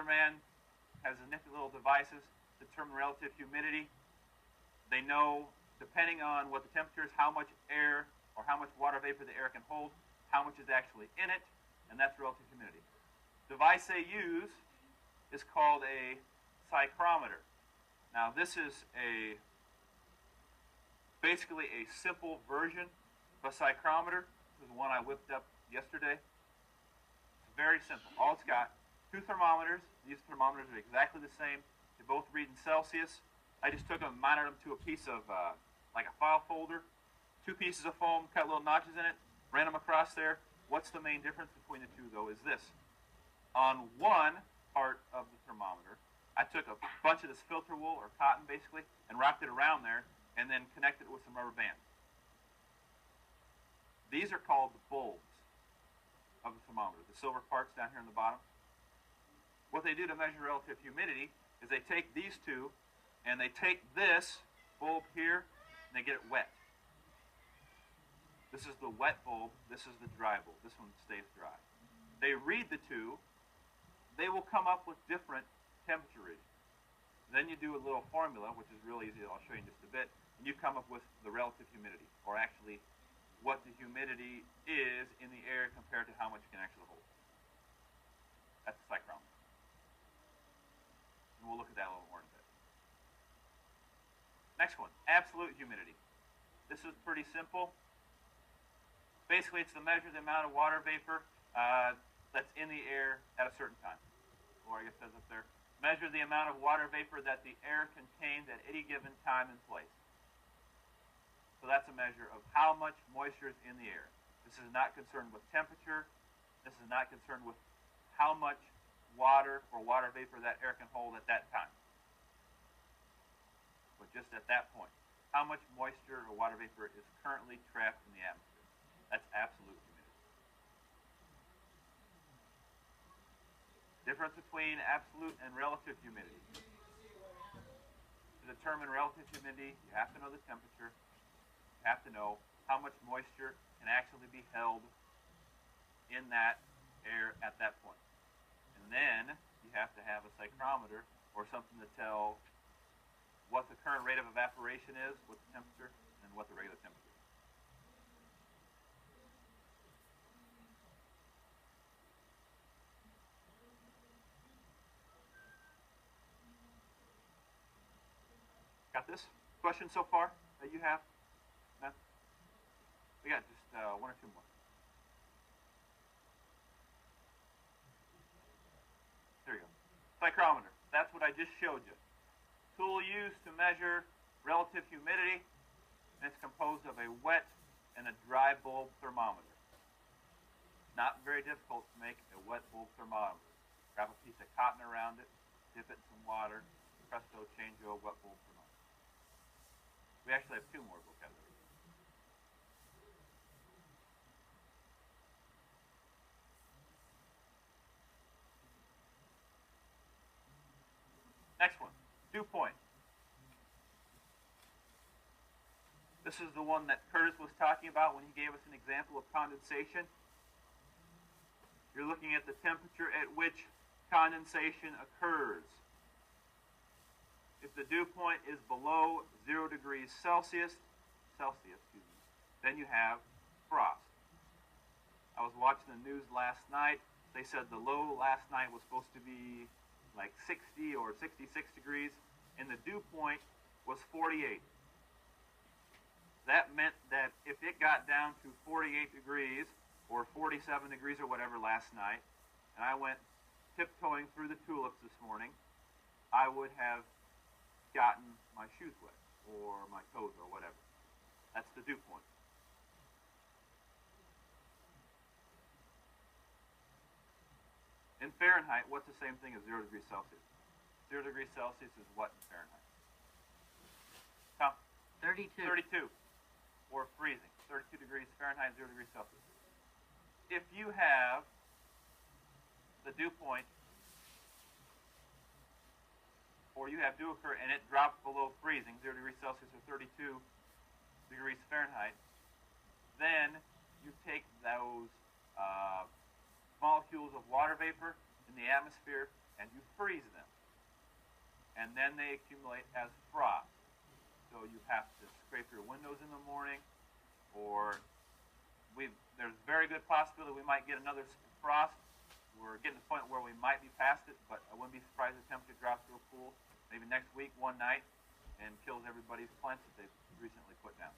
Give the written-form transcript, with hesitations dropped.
weatherman has his nifty little devices to determine relative humidity. They know, depending on what the temperature is, how much air or how much water vapor the air can hold, how much is actually in it, and that's relative humidity. The device they use is called a psychrometer. Now, this is basically a simple version of a psychrometer. This is the one I whipped up yesterday. It's very simple. All it's got, two thermometers. These thermometers are exactly the same. They both read in Celsius. I just took them and mounted them to a piece of, like a file folder. Two pieces of foam, cut little notches in it, ran them across there. What's the main difference between the two, though, is this. On one part of the thermometer, I took a bunch of this filter wool, or cotton basically, and wrapped it around there, and then connected it with some rubber bands. These are called the bulbs of the thermometer, the silver parts down here on the bottom. What they do to measure relative humidity is they take these two, and they take this bulb here, and they get it wet. This is the wet bulb, this is the dry bulb. This one stays dry. They read the two, they will come up with different temperature readings. Then you do a little formula, which is really easy, I'll show you in just a bit, and you come up with the relative humidity, or actually what the humidity is in the air compared to how much you can actually hold. That's the psychrometer. And we'll look at that a little more in a bit. Next one, absolute humidity. This is pretty simple. Basically, it's to measure the amount of water vapor that's in the air at a certain time. Or I guess it says up there, measure the amount of water vapor that the air contains at any given time and place. So that's a measure of how much moisture is in the air. This is not concerned with temperature. This is not concerned with how much water or water vapor that air can hold at that time. But just at that point, how much moisture or water vapor is currently trapped in the atmosphere. That's absolute humidity. Difference between absolute and relative humidity. To determine relative humidity, you have to know the temperature. You have to know how much moisture can actually be held in that air at that point. And then you have to have a psychrometer or something to tell what the current rate of evaporation is, what the temperature, and what the regular temperature is. Got this? Question so far that you have? No? We got just one or two more. There you go. Psychrometer. That's what I just showed you. Tool used to measure relative humidity, and it's composed of a wet and a dry bulb thermometer. Not very difficult to make a wet bulb thermometer. Wrap a piece of cotton around it, dip it in some water, presto, change to a wet bulb thermometer. We actually have two more vocabulary. Next one, dew point. This is the one that Curtis was talking about when he gave us an example of condensation. You're looking at the temperature at which condensation occurs. If the dew point is below 0 degrees Celsius, then you have frost. I was watching the news last night. They said the low last night was supposed to be like 60 or 66 degrees, and the dew point was 48. That meant that if it got down to 48 degrees or 47 degrees or whatever last night, and I went tiptoeing through the tulips this morning, I would have gotten my shoes wet or my toes or whatever. That's the dew point. In Fahrenheit, what's the same thing as 0 degrees Celsius? 0 degrees Celsius is what in Fahrenheit? Tom? 32. 32. Or freezing. 32 degrees Fahrenheit, 0 degrees Celsius. If you have the dew point, or you have dew occur and it drops below freezing, 0 degrees Celsius or 32 degrees Fahrenheit, then you take those molecules of water vapor in the atmosphere and you freeze them. And then they accumulate as frost. So you have to scrape your windows in the morning, or there's a very good possibility we might get another frost. We're getting to the point where we might be past it, but I wouldn't be surprised if the temperature drops real cool, maybe next week, one night, and kills everybody's plants that they've recently put down.